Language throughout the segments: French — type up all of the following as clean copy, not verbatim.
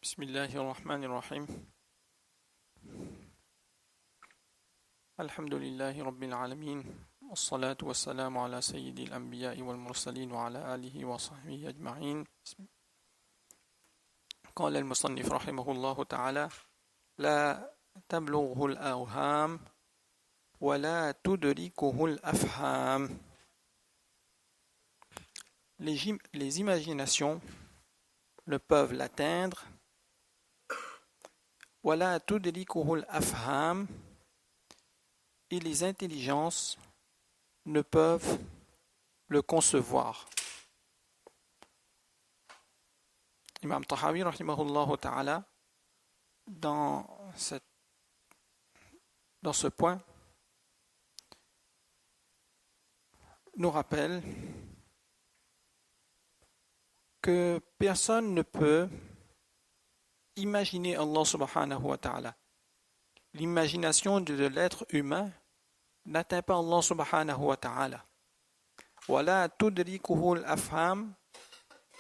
بسم الله الرحمن الرحيم الحمد لله رب العالمين والصلاة والسلام على سيد الأنبياء والمرسلين وعلى آله وصحبه أجمعين. قال المصنف رحمه الله تعالى: لا تبلغه الأوهام ولا تدركه الأفهام. Les imaginations ne peuvent l'atteindre. ولا تدركه الأفهام, et les intelligences ne peuvent le concevoir. Imam Tahawi rahimahullah ta'ala, dans ce point, nous rappelle que personne ne peut imaginer Allah subhanahu wa ta'ala. L'imagination de l'être humain n'atteint pas Allah subhanahu wa ta'ala. Wala tudrikuhu al-afham,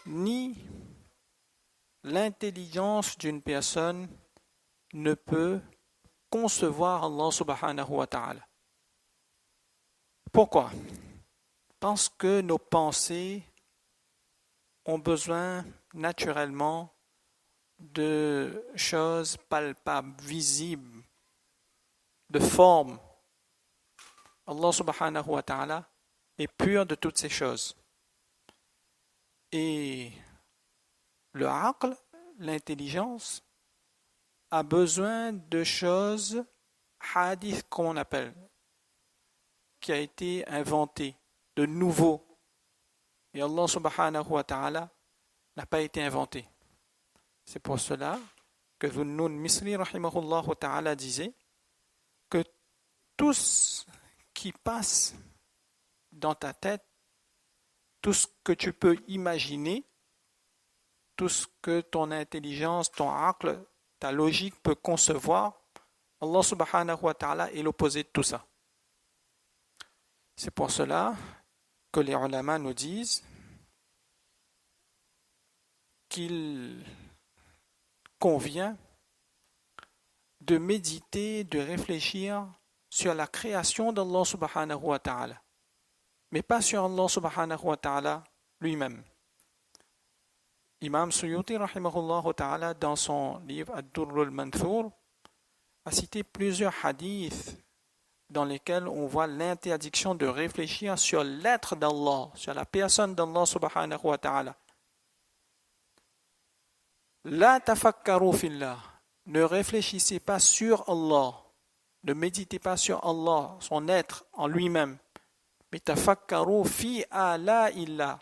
ni l'intelligence d'une personne ne peut concevoir Allah subhanahu wa ta'ala. Pourquoi? Parce que nos pensées ont besoin naturellement de choses palpables, visibles, de formes. Allah subhanahu wa ta'ala est pur de toutes ces choses. Et le aql, l'intelligence, a besoin de choses hadith, comme on appelle, qui a été inventé, de nouveau. Et Allah subhanahu wa ta'ala n'a pas été inventé. C'est pour cela que Dhunnun Misri rahimahullah ta'ala disait que tout ce qui passe dans ta tête, tout ce que tu peux imaginer, tout ce que ton intelligence, ton aql, ta logique peut concevoir, Allah subhanahu wa ta'ala est l'opposé de tout ça. C'est pour cela que les ulama nous disent qu'il convient de méditer, de réfléchir sur la création d'Allah subhanahu wa ta'ala, mais pas sur Allah subhanahu wa ta'ala lui-même. Imam Suyuti rahimahullah ta'ala, dans son livre Ad-Durr al-Manthur, a cité plusieurs hadiths dans lesquels on voit l'interdiction de réfléchir sur l'être d'Allah, sur la personne d'Allah subhanahu wa ta'ala. La tafakkaru fillah, ne réfléchissez pas sur Allah, ne méditez pas sur Allah, son être en lui-même, mais tafakkaru fi ala illa,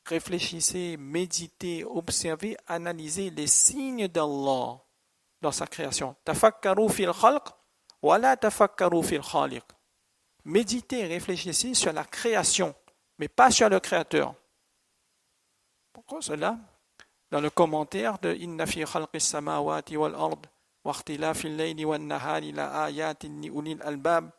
réfléchissez, méditez, observez, analysez les signes d'Allah dans sa création. Tafakkaru fil khalq wa la tafakkaru fil khaliq. Méditez, réfléchissez sur la création, mais pas sur le créateur. Pourquoi cela? Dans le commentaire de Inna fi khalqis samawati wal ard wa ikhtilafil layli wan nahari la ayatin li ulil albab,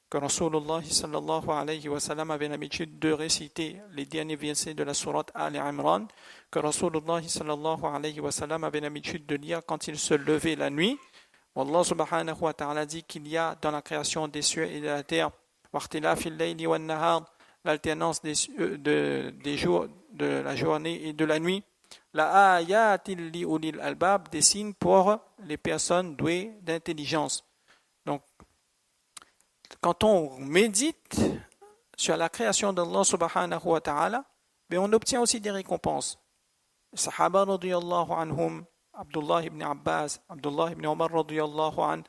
que Rasulullah sallallahu alayhi wa sallam avait l'habitude de réciter les derniers versets de la sourate Al-Imran, que Rasulullah sallallahu alayhi wa sallam avait l'habitude de lire quand il se levait la nuit. Allah subhanahu wa ta'ala dit qu'il y a dans la création des cieux et de la terre wa ikhtilafil layli wan nahar, l'alternance des jours, de la journée et de la nuit. La ayatin li ulil albab, des signes pour les personnes douées d'intelligence. Donc, quand on médite sur la création d'Allah subhanahu wa ta'ala, mais on obtient aussi des récompenses. Les Sahaba radiyallahu anhum, Abdullah ibn Abbas, Abdullah ibn Omar radiyallahu an,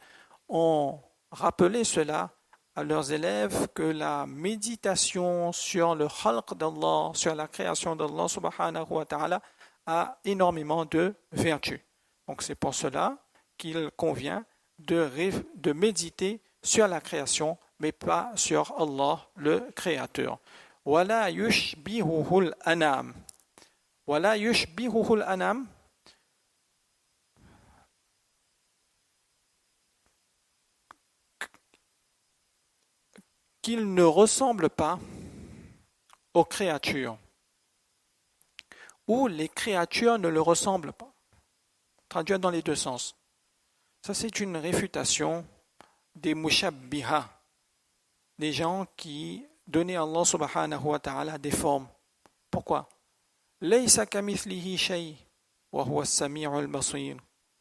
ont rappelé cela à leurs élèves, que la méditation sur le khalq d'Allah, sur la création d'Allah subhanahu wa ta'ala, a énormément de vertus. Donc c'est pour cela qu'il convient de méditer sur la création, mais pas sur Allah, le créateur. Wala yushbihuhul anam. Wala yushbihuhul anam. Qu'il ne ressemble pas aux créatures, ou les créatures ne le ressemblent pas. traduire dans les deux sens. Ça, c'est une réfutation des mushabbiha, des gens qui donnaient à Allah subhanahu wa ta'ala des formes. Pourquoi? Laysa kamithlihi shay wa huwa as-sami'ul basir.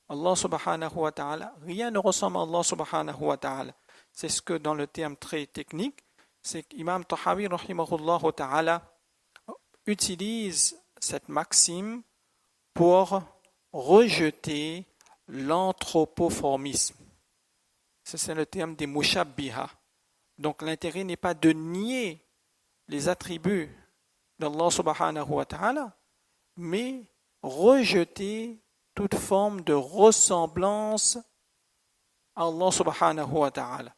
Allah subhanahu wa ta'ala, rien ne ressemble à Allah subhanahu wa ta'ala. C'est ce que dans le terme très technique, c'est qu'Imam Tahawi rahimahullah ta'ala utilise cette maxime pour rejeter l'anthropomorphisme. C'est le terme des mushabbiha. Donc l'intérêt n'est pas de nier les attributs d'Allah subhanahu wa ta'ala, mais rejeter toute forme de ressemblance à Allah subhanahu wa ta'ala.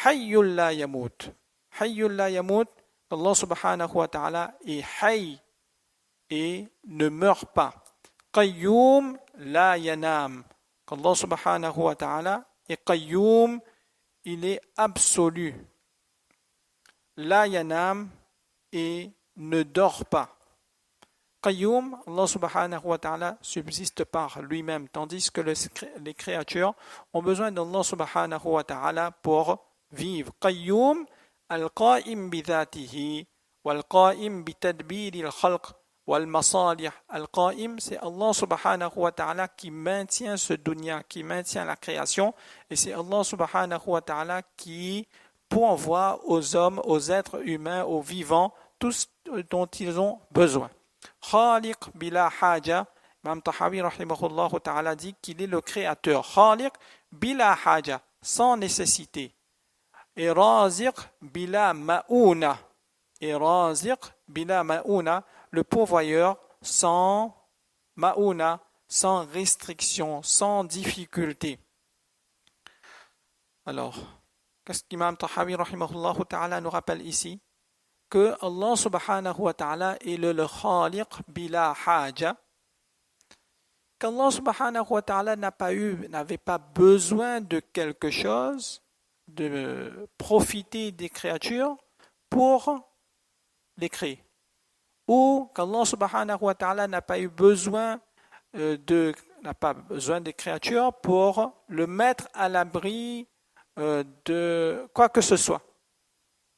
Hayyul la yamut. Hayyul la yamut, Allah subhanahu wa ta'ala est hayy et ne meurt pas. Qayyum la yanam. Allah subhanahu wa ta'ala est qayyum, il est absolu. La yanam et ne dort pas. Qayyum, Allah subhanahu wa ta'ala subsiste par lui-même, tandis que les créatures ont besoin d'Allah subhanahu wa ta'ala pour vivre. Qayyum, al-qa'im bidhatihi, wal-qa'im bitadbiri al-khalq, wal-masalih. Al-qa'im, c'est Allah subhanahu wa ta'ala qui maintient ce dunya, qui maintient la création, et c'est Allah subhanahu wa ta'ala qui pourvoit aux hommes, aux êtres humains, aux vivants, tout ce dont ils ont besoin. Khaliq bila haja, Imam Tahawi rahimahullah ta'ala dit qu'il est le créateur. Khaliq bila haja, sans nécessité. Et raziq bila ma'una. Et raziq bila ma'una, le pourvoyeur sans ma'una, sans restriction, sans difficulté. Alors, qu'est-ce qu'Imam Tahawi rahimahullah ta'ala nous rappelle ici? Que Allah subhanahu wa ta'ala est le khaliq bila haja, qu'Allah subhanahu wa ta'ala n'avait pas besoin de quelque chose, de profiter des créatures pour les créer, ou qu'Allah subhanahu wa ta'ala n'a pas besoin des créatures pour le mettre à l'abri de quoi que ce soit.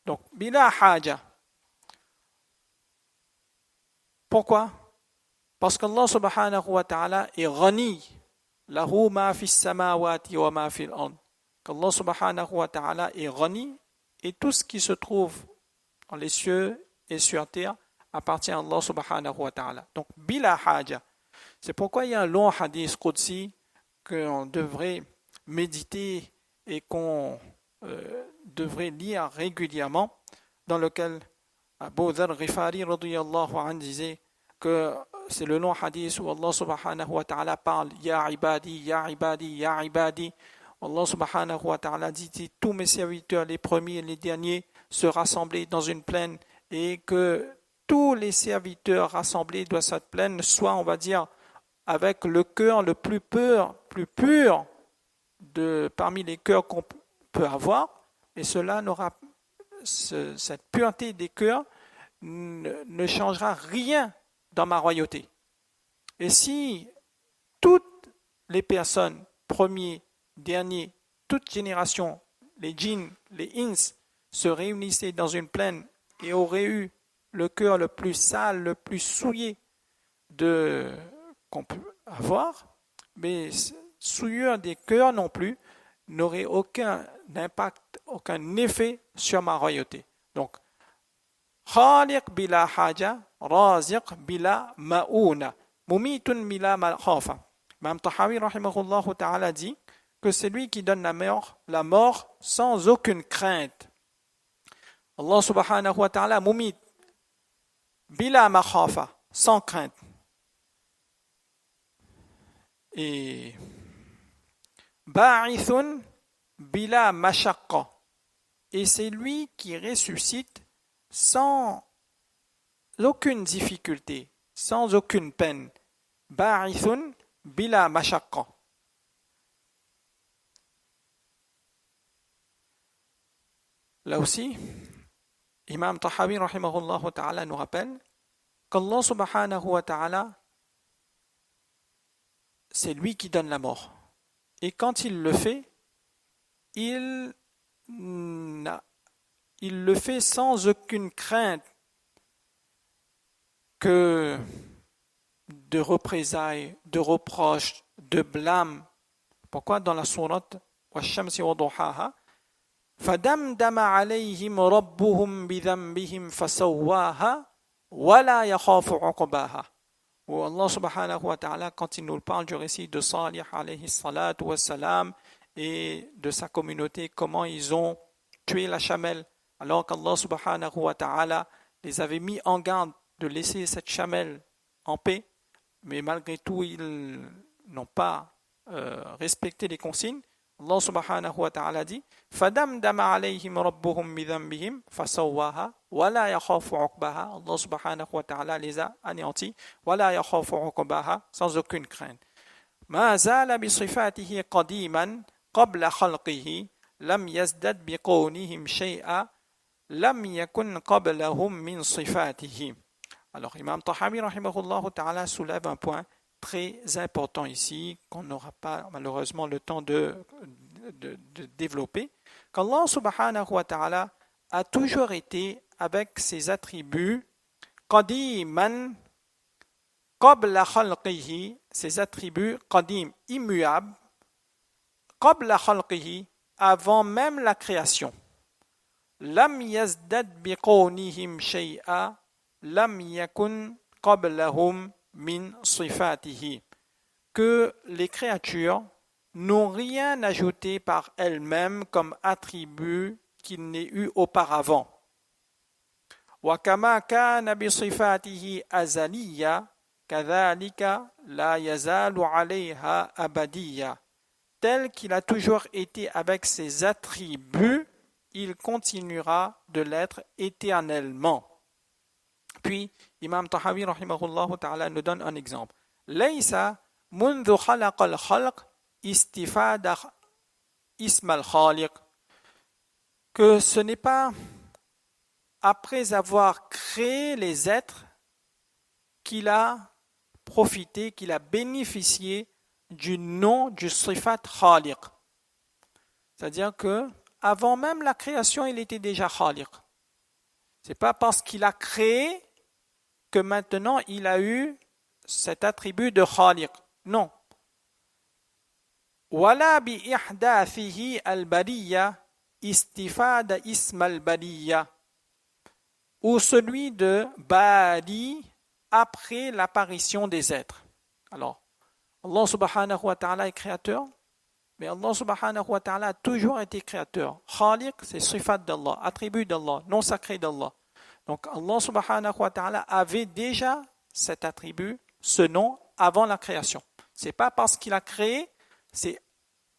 Donc bila haja. Pourquoi? Parce qu'Allah subhanahu wa ta'ala est ghani, lahu ma fi samawati wa ma fi al-ard. Qu'Allah subhanahu wa ta'ala est ghani et tout ce qui se trouve dans les cieux et sur terre appartient à Allah subhanahu wa ta'ala. Donc bila haja. C'est pourquoi il y a un long hadith qudsi qu'on devrait méditer et qu'on devrait lire régulièrement, dans lequel Abu Dharr Ghifari radiyallahu anhu disait que c'est le long hadith où Allah subhanahu wa ta'ala parle Ya ibadi, ya ibadi, ya ibadi. Allah subhanahu wa ta'ala dit tous mes serviteurs, les premiers et les derniers, se rassembler dans une plaine, et que tous les serviteurs rassemblés dans cette plaine soient, on va dire, avec le cœur le plus pur parmi les cœurs qu'on peut avoir, et cela cette pureté des cœurs ne changera rien dans ma royauté. Et si toutes les personnes, premiers, derniers, toute génération, les djinns, les ins, se réunissaient dans une plaine et auraient eu le cœur le plus sale, le plus souillé qu'on peut avoir, mais souillure des cœurs non plus n'aurait aucun impact, aucun effet sur ma royauté. Donc, khaliq bila haja, raziq bila ma'una, mumitun bila khafa. Imam Tahawi rahimahullah ta'ala dit que c'est lui qui donne la mort sans aucune crainte. Allah subhanahu wa ta'ala mumit bila makhafa, sans crainte. Et ba'ithun bila mashaqqa, et c'est lui qui ressuscite sans aucune difficulté, sans aucune peine. Ba'ithun bila mashaqqa. Là aussi, Imam Tahawi rahimahullah ta'ala nous rappelle qu'Allah subhanahu wa ta'ala c'est lui qui donne la mort. Et quand il le fait, il le fait sans aucune crainte que de représailles, de reproches, de blâmes. Pourquoi dans la sourate وَالشَّمْسِ وَضُحَاهَا فَدَمْدَمَ عَلَيْهِمْ رَبُّهُمْ بِذَنبِهِمْ فَسَوَّاهَا وَلَا يَخَافُ عُقْبَاهَا. Où Allah subhanahu wa ta'ala, quand il nous parle du récit de Salih alayhi salatu wa salam et de sa communauté, comment ils ont tué la chamelle, alors qu'Allah subhanahu wa ta'ala les avait mis en garde de laisser cette chamelle en paix, mais malgré tout ils n'ont pas respecté les consignes. Allah subhanahu wa ta'ala dit فَدَمْدَمَ عَلَيْهِمْ رَبُّهُمْ بِذَنبِهِمْ فَسَوَّاهَا وَلَا يَخَافُ عُقْبَاهَا. Allah subhanahu wa ta'ala les a anéantis. وَلَا يَخَافُ عُقْبَاهَا, sans aucune crainte. مَا زَالَ بِصِفَاتِهِ قَدِيمًا قَبْلَ خَلْقِهِ لَمْ يَزْدَدْ بِقَوْنِهِمْ شَيْئًا لَمْ يَكُنْ قَبْلَهُمْ مِنْ صِفَاتِهِ. Alors Imam Tahawi rahimahullah ta'ala soulève un point très important ici, qu'on n'aura pas malheureusement le temps de développer, qu'Allah subhanahu wa ta'ala a toujours été avec ses attributs qadiman qabla khalqihi, ses attributs qadim, immuables, qabla khalqihi, avant même la création. Lam yazdad biqawnihim shay'a lam yakun qablahum min sifatihi, que les créatures n'ont rien ajouté par elles-mêmes comme attribut qu'il n'ait eu auparavant. Wa kama kana bi sifatihi azaliyya kadhalika la yazalu alayha abadiyya, tel qu'il a toujours été avec ses attributs, il continuera de l'être éternellement. Puis, Imam Tahawi rahimahullah ta'ala nous donne un exemple. Laysa منذ خلق الخلق istifada ism al-khaliq, que ce n'est pas après avoir créé les êtres qu'il a profité, qu'il a bénéficié du nom du sifat khaliq. C'est-à-dire que avant même la création, il était déjà khaliq. C'est pas parce qu'il a créé que maintenant il a eu cet attribut de khaliq. Non. Wala bi ihdathihi al-bariyya istifada ism al-bariyya, ou celui de bari après l'apparition des êtres. Alors, Allah subhanahu wa ta'ala est créateur, mais Allah subhanahu wa ta'ala a toujours été créateur. Khaliq, c'est sifat d'Allah, attribut d'Allah, non sacré d'Allah. Donc Allah subhanahu wa ta'ala avait déjà cet attribut, ce nom, avant la création. C'est pas parce qu'il a créé, c'est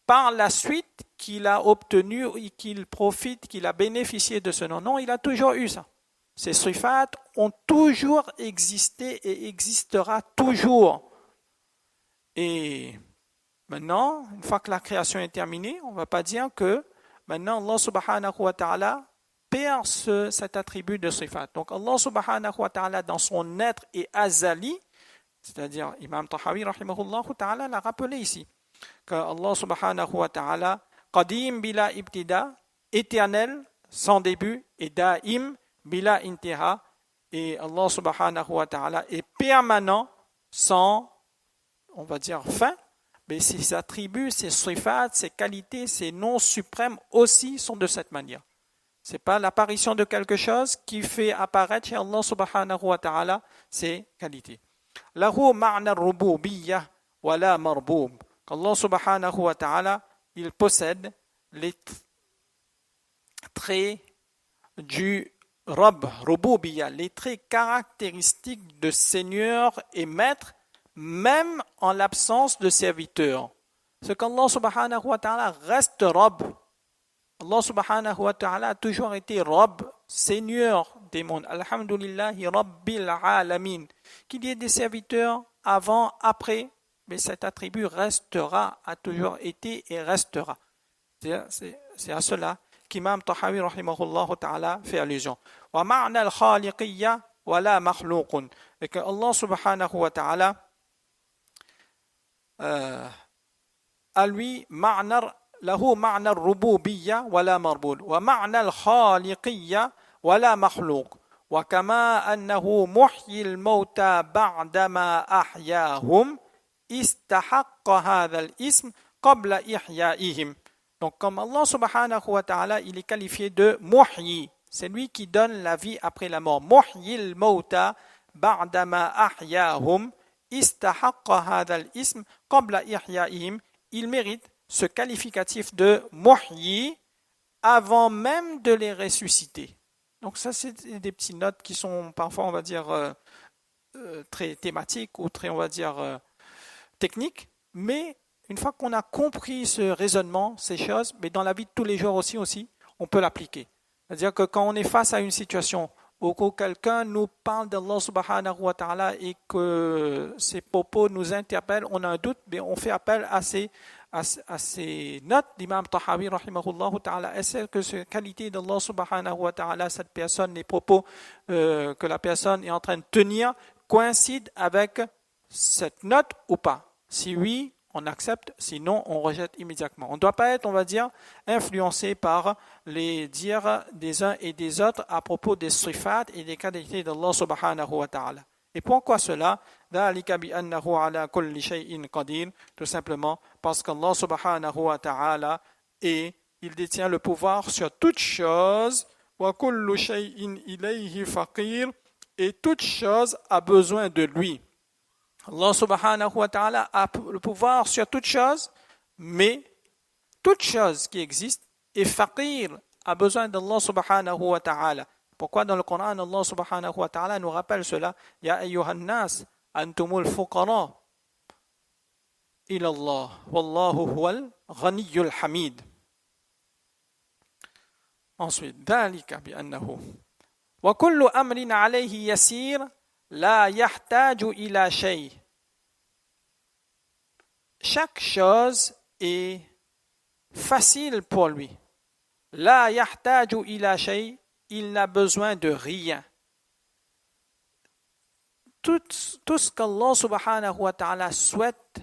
par la suite qu'il a obtenu, qu'il profite, qu'il a bénéficié de ce nom. Non, il a toujours eu ça. Ces sifat ont toujours existé et existera toujours. Et maintenant, une fois que la création est terminée, on ne va pas dire que maintenant Allah subhanahu wa ta'ala perd cet attribut de sifat. Donc Allah subhanahu wa ta'ala dans son être est azali, c'est-à-dire Imam Tahawi rahimahullah ta'ala l'a rappelé ici, que Allah subhanahu wa ta'ala qadim bila ibtida, éternel sans début, et da'im bila intiha, et Allah subhanahu wa ta'ala est permanent sans, on va dire, fin. Mais ses attributs, ses sifat, ses qualités, ses noms suprêmes aussi sont de cette manière. Ce n'est pas l'apparition de quelque chose qui fait apparaître chez Allah subhanahu wa ta'ala ses qualités. Lahu ma'na rububiyyah wa la marbub. Qu'Allah subhanahu wa ta'ala, il possède les traits du Rabb, rububiyyah, les traits caractéristiques de Seigneur et Maître, même en l'absence de serviteur. Ce qu'Allah subhanahu wa ta'ala reste Rabb. Allah subhanahu wa ta'ala a toujours été Rabb, Seigneur des mondes. Alhamdulillahi Rabbil alamin. Qu'il y ait des serviteurs avant, après, mais cet attribut restera, a toujours été et restera. C'est à cela qu'Imam Tahawi rahimahullah ta'ala fait allusion. Wa ma'na al-khaliqiyya wa la makhluqun. Et que Allah subhanahu wa ta'ala à lui له معنى الربوبية ولا مربوب ومعنى الخالقية ولا مخلوق وكما أنه محيي الموتى بعدما أحياهم استحق هذا الاسم قبل إحيائهم. Donc comme Allah subhanahu wa ta'ala, il est qualifié de muhyi, c'est lui qui donne la vie après la mort. محيي الموتى بعدما أحياهم استحق هذا الاسم قبل إحيائهم. Il mérite ce qualificatif de muhyi avant même de les ressusciter. Donc ça, c'est des petites notes qui sont parfois, on va dire, très thématiques ou très, on va dire, techniques. Mais une fois qu'on a compris ce raisonnement, ces choses, mais dans la vie de tous les jours aussi, on peut l'appliquer. C'est-à-dire que quand on est face à une situation où quelqu'un nous parle d'Allah subhanahu wa ta'ala et que ses propos nous interpellent, on a un doute, mais on fait appel à ces notes d'Imam Tahawi rahimahullah ta'ala. Est-ce que cette qualité d'Allah subhanahu wa ta'ala, cette personne, les propos que la personne est en train de tenir coïncident avec cette note ou pas? Si oui, on accepte, sinon on rejette immédiatement. On ne doit pas être, on va dire, influencé par les dires des uns et des autres à propos des sifat et des qualités d'Allah subhanahu wa ta'ala. Et pourquoi cela? Tout simplement parce qu'Allah subhanahu wa ta'ala il détient le pouvoir sur toute chose et toute chose a besoin de lui. Allah subhanahu wa ta'ala a le pouvoir sur toute chose, mais toute chose qui existe est faqir, a besoin d'Allah subhanahu wa ta'ala. Pourquoi dans le Coran, Allah subhanahu wa ta'ala nous rappelle cela? Ya ayyuhan nas, antumul fuqara ila Allah, wallahu huwal ghaniyyul hamid. Ensuite, dhalika bi annahu wa kullu amrin alayhi yasir la yahtaju ila shay. Chaque chose est facile pour lui. La yahtaju ila shay, il n'a besoin de rien. Tout ce qu'Allah subhanahu wa ta'ala souhaite,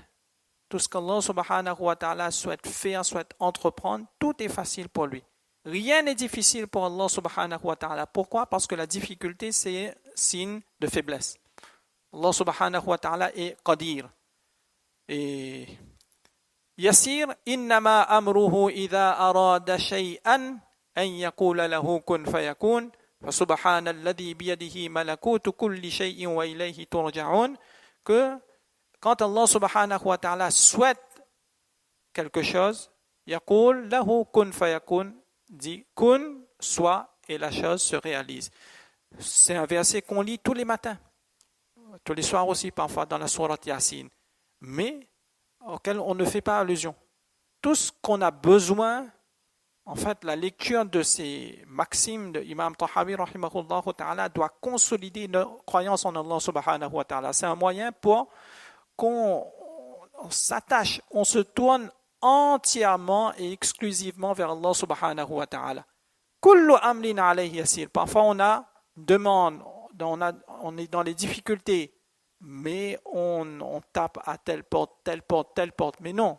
tout ce qu'Allah subhanahu wa ta'ala souhaite faire, souhaite entreprendre, tout est facile pour lui. Rien n'est difficile pour Allah subhanahu wa ta'ala. Pourquoi? Parce que la difficulté, c'est signe de faiblesse. Allah subhanahu wa ta'ala est qadir. Et Yasir, innama amruhu idha arada shay'an an yaqula lahu kun fayakun. فسبحان الذي بيده ملكوت كل شيء وإليه ترجعون. Que quand Allah subhanahu wa ta'ala souhaite quelque chose, yaqul lahu kun fayakun, dit kun, soit, et la chose se réalise. C'est un verset qu'on lit tous les matins, tous les soirs aussi parfois dans la sourate Yasin, mais auquel on ne fait pas allusion. Tout ce qu'on a besoin, en fait, la lecture de ces maximes de Imam Tahawi rahimahullah ta'ala doit consolider nos croyances en Allah subhanahu wa ta'ala. C'est un moyen pour qu'on s'attache, on se tourne entièrement et exclusivement vers Allah subhanahu wa ta'ala. Kullu amrin alayhi yasir. Parfois on a demande, on est dans les difficultés, mais on tape à telle porte, mais non.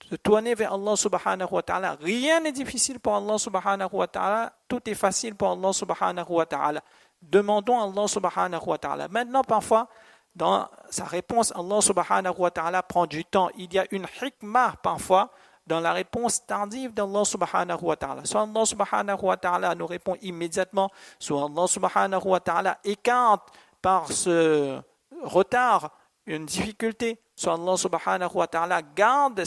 Se tourner vers Allah subhanahu wa ta'ala. Rien n'est difficile pour Allah subhanahu wa ta'ala. Tout est facile pour Allah subhanahu wa ta'ala. Demandons à Allah subhanahu wa ta'ala. Maintenant, parfois, dans sa réponse, Allah subhanahu wa ta'ala prend du temps. Il y a une hikmah parfois dans la réponse tardive d'Allah subhanahu wa ta'ala. Soit Allah subhanahu wa ta'ala nous répond immédiatement, soit Allah subhanahu wa ta'ala écarte par ce retard une difficulté, soit Allah subhanahu wa ta'ala garde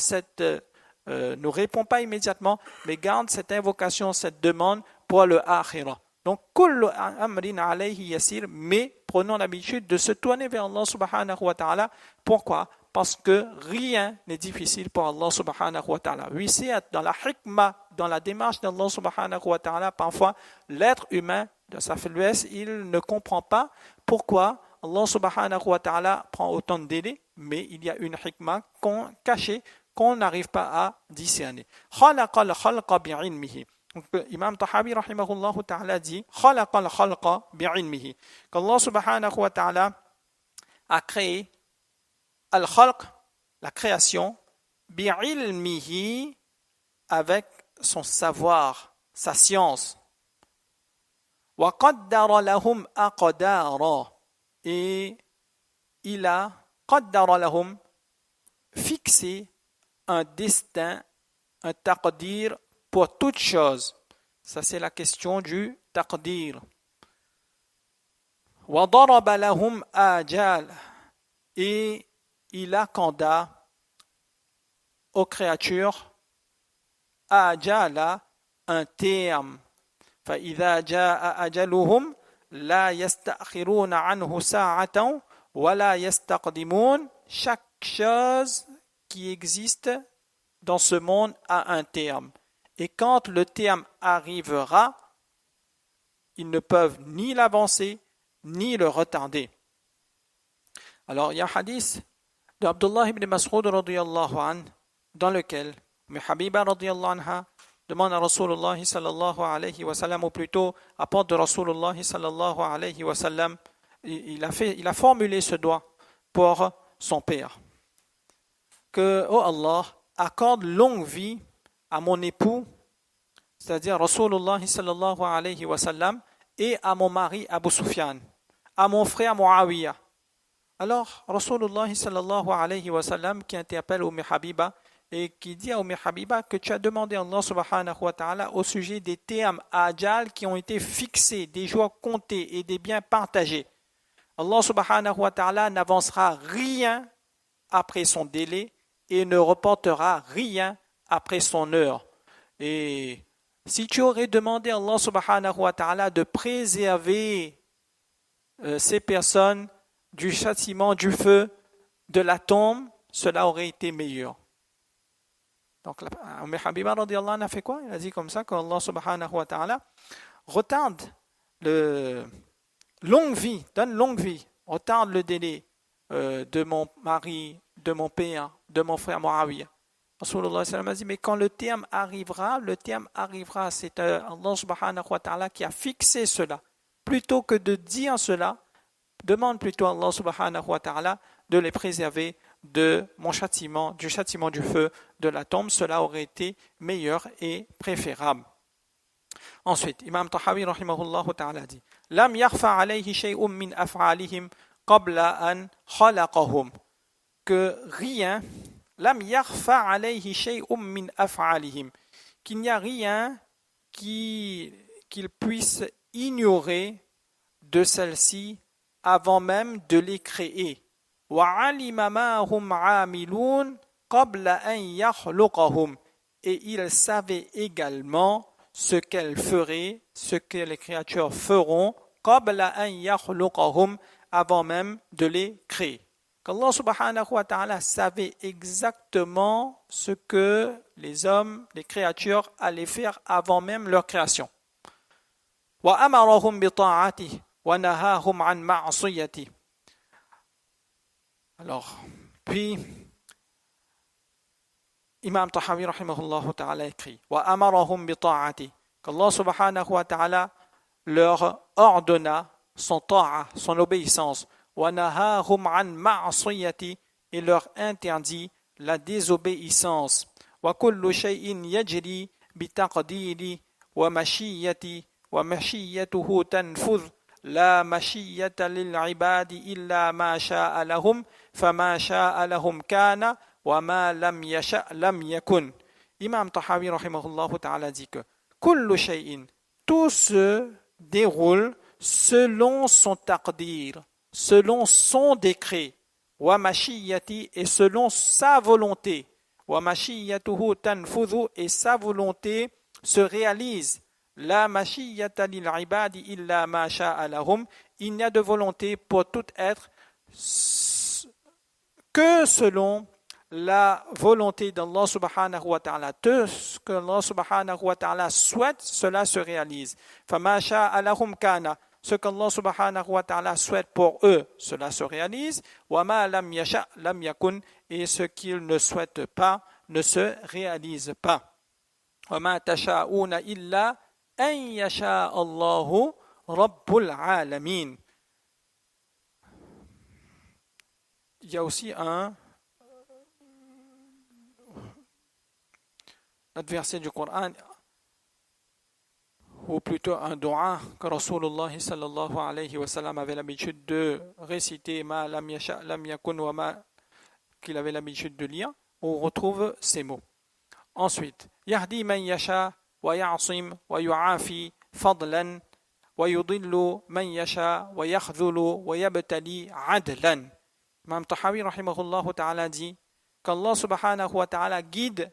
ne répond pas immédiatement, mais garde cette invocation, cette demande pour le akhirah. Donc, kullu amrin alayhi yasir, mais prenons l'habitude de se tourner vers Allah subhanahu wa ta'ala. Pourquoi? Parce que rien n'est difficile pour Allah subhanahu wa ta'ala. Oui, c'est dans la hikmah, dans la démarche d'Allah subhanahu wa ta'ala, parfois l'être humain, de sa faiblesse, il ne comprend pas pourquoi Allah subhanahu wa ta'ala prend autant de délai, mais il y a une hikmah cachée qu'on n'arrive pas à discerner. Khalaqal khalqa bi'ilmihi. Imam Tahawi rahimahullah ta'ala dit Khalaqal khalqa bi'ilmihi. Qu'Allah subhanahu wa ta'ala a créé al-khalq, la création, bi'ilmihi, avec son savoir, sa science. Wa qaddara lahum aqdara, et il a qaddara lahum, fixé un destin, un taqdir pour toute chose. Ça c'est la question du taqdir. Wa daraba lahum ajal, et il accanda aux créatures ajala, un terme. فإذا جاء أجلهم لا يستأخرون عنه ساعة ولا يستقدمون. Chaque chose qui existe dans ce monde a un terme. Et quand le terme arrivera, ils ne peuvent ni l'avancer ni le retarder. Alors, il y a un hadith d'Abdullah ibn Mas'ud radiyallahu anhu, dans lequel Habiba radiyallahu anha demande à Rasulullah sallallahu alayhi wa sallam, ou plutôt apporte de Rasulullah sallallahu alayhi wa sallam, il a formulé ce doigt pour son père. Que, oh Allah, accorde longue vie à mon époux, c'est-à-dire Rasulullah sallallahu alayhi wa sallam, et à mon mari Abu Sufyan, à mon frère Muawiyah. Alors, Rasulullah sallallahu alayhi wa sallam, qui interpelle Habiba, et qui dit à Habiba que tu as demandé à Allah subhanahu wa ta'ala au sujet des termes ajal qui ont été fixés, des jours comptés et des biens partagés. Allah subhanahu wa ta'ala n'avancera rien après son délai et ne reportera rien après son heure. Et si tu aurais demandé à Allah subhanahu wa ta'ala de préserver ces personnes du châtiment, du feu, de la tombe, cela aurait été meilleur. Donc, Habiba radiyallahu anha a fait quoi? Il a dit comme ça qu'Allah subhanahu wa ta'ala retarde longue vie, donne longue vie, retarde le délai de mon mari, de mon père, de mon frère Muawiyah. Rasulullah sallam a dit, mais quand le terme arrivera, c'est Allah subhanahu wa ta'ala qui a fixé cela. Plutôt que de dire cela, demande plutôt à Allah subhanahu wa ta'ala de les préserver de mon châtiment, du châtiment du feu, de la tombe. Cela aurait été meilleur et préférable. Ensuite, Imam Tahawi rahimahullah ta'ala dit, Lam yakhfa alayhi shay'un min af'alihim qabla an khalaqahum. Que rien, Lam yakhfa alayhi shay'un min af'alihim. Qu'il n'y a rien qu'il puisse ignorer de celle-ci avant même de les créer. وَعَلِمَ مَا هُمْ عَامِلُونَ قَبْلَ أَنْ يَخْلُقَهُمْ. Et il savait également ce qu'elles feraient, ce que les créatures feront قَبْلَ أَنْ يَخْلُقَهُمْ, avant même de les créer. Qu'Allah subhanahu wa ta'ala savait exactement ce que les hommes, les créatures allaient faire avant même leur création. وَأَمَرَهُمْ بِطَاعَتِهِ وَنَهَاهُمْ عَنْ مَعْصِيَتِهِ. Alors, puis, Imam Tahawi rahimahullah ta'ala écrit Wa amarahum bi ta'ati, qu'Allah subhanahu wa ta'ala leur ordonna son ta'a, son obéissance, wa nahahum an ma'asiyati, et leur interdit la désobéissance. Wa kullu shay'in yajri bi taqdiri wa mashiyati wa mashiyatuhu tanfudh. La mashiyata lil ibadi illa ma sha'a lahum, fama sha'a lahum kana, wa ma lam yasha' lam yakun. Imam Tahawi rahimahullah ta'ala dit que kullu shay'in, tout se déroule selon son taqdir, selon son décret, wa mashiyati, et selon sa volonté, wa mashiyatuhu tanfudhu, et sa volonté se réalise. La mashiyata lil ibadi illa ma sha'a lahum. Il n'y a de volonté pour tout être que selon la volonté d'Allah subhanahu wa ta'ala. Tout ce que Allah subhanahu wa ta'ala souhaite, cela se réalise. Fama sha'a lahum kana. Ce qu'Allah subhanahu wa ta'ala souhaite pour eux, cela se réalise. Wa ma lam yasha' lam yakun. Et ce qu'il ne souhaite pas ne se réalise pas. Wa ma tasha'una illa an yasha Allahu Rabbul Alamin. Il y a aussi notre verset du Coran, ou plutôt un dua que Rasulullah sallallahu alayhi wa sallam avait l'habitude de réciter, ma lam yasha lam yakun wa ma, qu'il avait l'habitude de lire, on retrouve ces mots. Ensuite, Yahdi man yasha wa ya'sim wa yu'afi fadlan wa yudillu man yasha wa yakhdhulu wa yabtali adlan. Imam Tahawi rahimahullah ta'ala dit qu'Allah subhanahu wa ta'ala guide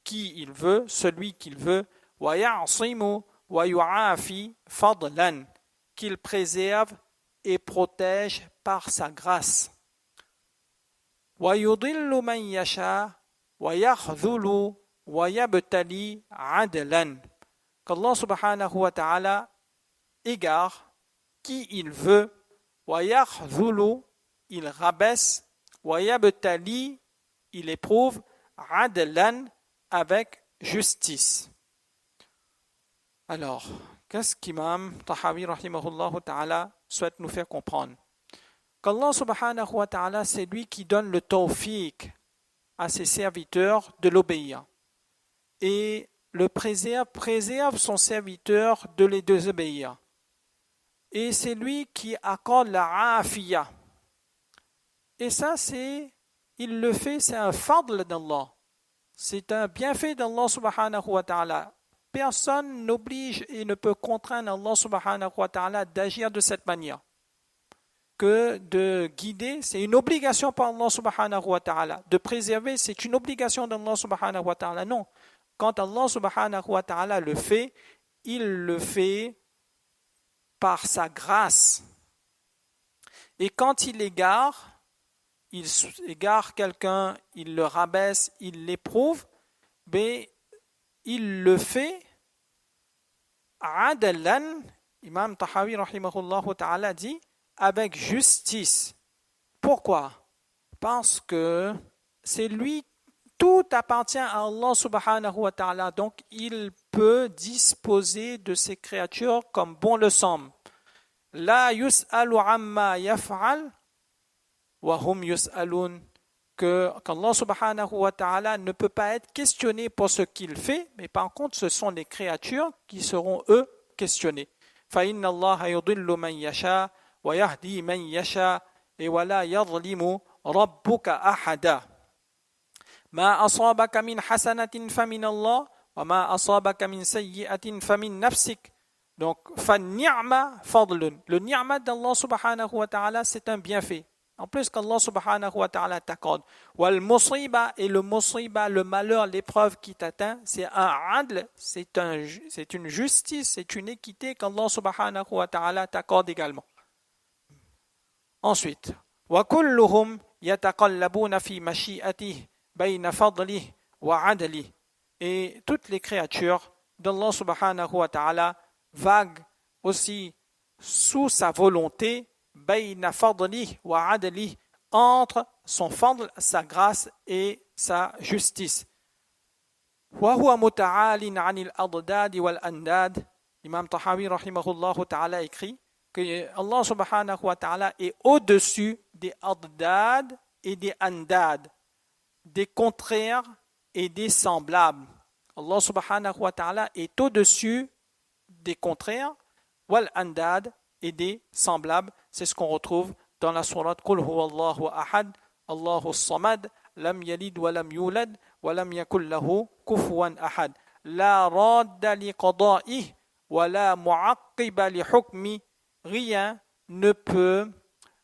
qui il veut, celui qu'il veut, wa ya'simu wa yu'afi fadlan, qu'il préserve et protège par sa grâce. Wa yudillu man yasha wa yakhdhulu wa yabtali adlan, qu'Allah subhanahu wa ta'ala égare qui il veut, wa yakhdhulu, il rabaisse, wa yabtali, il éprouve, adlan, avec justice. Alors, qu'est-ce qu'Imam Tahawi rahimahullah ta'ala souhaite nous faire comprendre? Qu'Allah subhanahu wa ta'ala, c'est lui qui donne le tawfiq à ses serviteurs de l'obéir. Et le préserve son serviteur de les désobéir. Et c'est lui qui accorde la afiya. Et ça, il le fait, c'est un fadl d'Allah. C'est un bienfait d'Allah subhanahu wa ta'ala. Personne n'oblige et ne peut contraindre Allah subhanahu wa ta'ala d'agir de cette manière. Que de guider, c'est une obligation par Allah subhanahu wa ta'ala. De préserver, c'est une obligation d'Allah subhanahu wa ta'ala. Non. Quand Allah subhanahu wa ta'ala le fait, il le fait par sa grâce. Et quand il égare quelqu'un, il le rabaisse, il l'éprouve, mais il le fait adalan, Imam Tahawi rahimahullah ta'ala dit, avec justice. Pourquoi? Parce que c'est lui, tout appartient à Allah subhanahu wa ta'ala, donc il peut disposer de ses créatures comme bon le semble. La yus'alu amma yaf'al wa hum yus'alun, qu'Allah subhanahu wa ta'ala ne peut pas être questionné pour ce qu'il fait, mais par contre ce sont les créatures qui seront eux questionnés. Fa inna Allah yudillu man yasha wa yahdi man yasha et wala yadhlimu rabbuka ahada. Ma asabaka min hasanatin famin Allah wa ma asabaka min sayyi'atin famin nafsik. Donc fa ni'ma fadlun. Le ni'ma d'Allah subhanahu wa ta'ala, c'est un bienfait. En plus qu'Allah subhanahu wa ta'ala t'accorde. Wal musiba, et le musiba, le malheur, l'épreuve qui t'atteint, c'est un adl, c'est une justice, c'est une équité qu'Allah subhanahu wa ta'ala t'accorde également. Ensuite, wa kulluhum yataqallabuna fi mashi'atihi bayna fadlihi wa adlihi. Et toutes les créatures d'Allah subhanahu wa ta'ala vaguent aussi sous sa volonté bayna fadlihi wa adlihi, entre son fadl, sa grâce et sa justice. Wa huwa muta'alin 'anil adad wal andad. Imam Tahawi rahimahullah ta'ala écrit que Allah subhanahu wa ta'ala est au-dessus des adad et des andad, des contraires et des semblables. Allah subhanahu wa ta'ala est au-dessus des contraires, wal andad, et des semblables. C'est ce qu'on retrouve dans la sourate Qul huwa Allahu ahad, Allahu samad, lam yalid wa lam yulad, wa lam yakul lahu kufuwan ahad. La radda li qada'ihi wa la mu'aqqiba li hukmi. Rien ne peut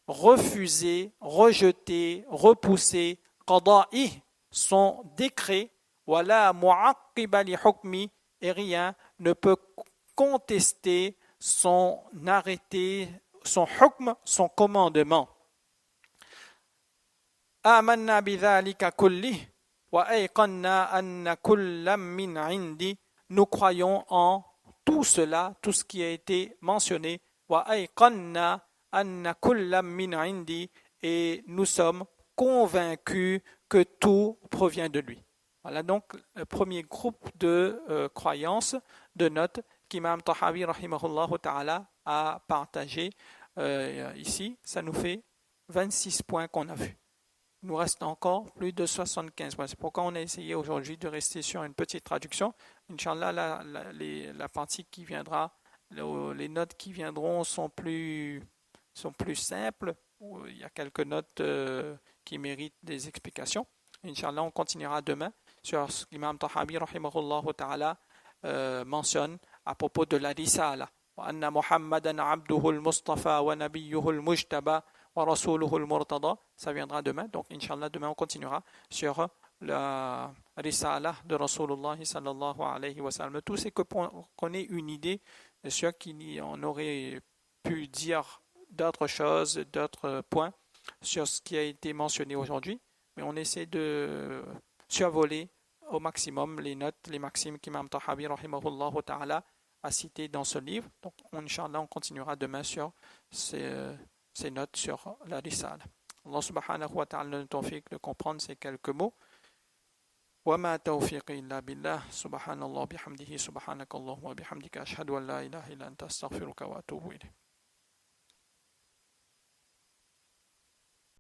refuser, rejeter, repousser qada'ihi, son décret, wa la mu'aqqiba li hukmi, et rien ne peut contester son arrêté, son hukm, son commandement. Amanna bidhalika kulli wa ayqanna anna kullam min indi. Nous croyons en tout cela, tout ce qui a été mentionné. Wa ayqanna anna kullam min indi, et nous sommes convaincus que tout provient de lui. Voilà donc le premier groupe de croyances, de notes qu'Imam Tahawi rahimahullah ta'ala a partagé ici. Ça nous fait 26 points qu'on a vus. Il nous reste encore plus de 75 points. C'est pourquoi on a essayé aujourd'hui de rester sur une petite traduction. Inch'Allah, la partie qui viendra, les notes qui viendront sont plus simples. Il y a quelques notes qui méritent des explications. Inch'Allah, on continuera demain sur ce qu'Imam Tahawi rahimahullah ta'ala mentionne à propos de la risala. وأن محمدا عبده المصطفى ونبيه المجتبى ورسوله المرتضى. Ça viendra demain. Donc, Inch'Allah, demain, on continuera sur la risala de Rasulullah sallallahu alayhi wa sallam. Tout c'est qu'on ait une idée de ce qu'on aurait pu dire d'autres choses, d'autres points sur ce qui a été mentionné aujourd'hui. Mais on essaie de survoler au maximum les notes, les maximes qu'Imam Tahawi rahimahullah ta'ala a cité dans ce livre. Donc, Inch'Allah, on continuera demain sur ces notes sur la risale. Allah subhanahu wa ta'ala nous tawfiq de comprendre ces quelques mots. وما توفيقي إلا بالله سبحان الله بحمده سبحانك اللهم وبحمدك أشهد أن لا إله إلا أنت أستغفرك وأتوب إليك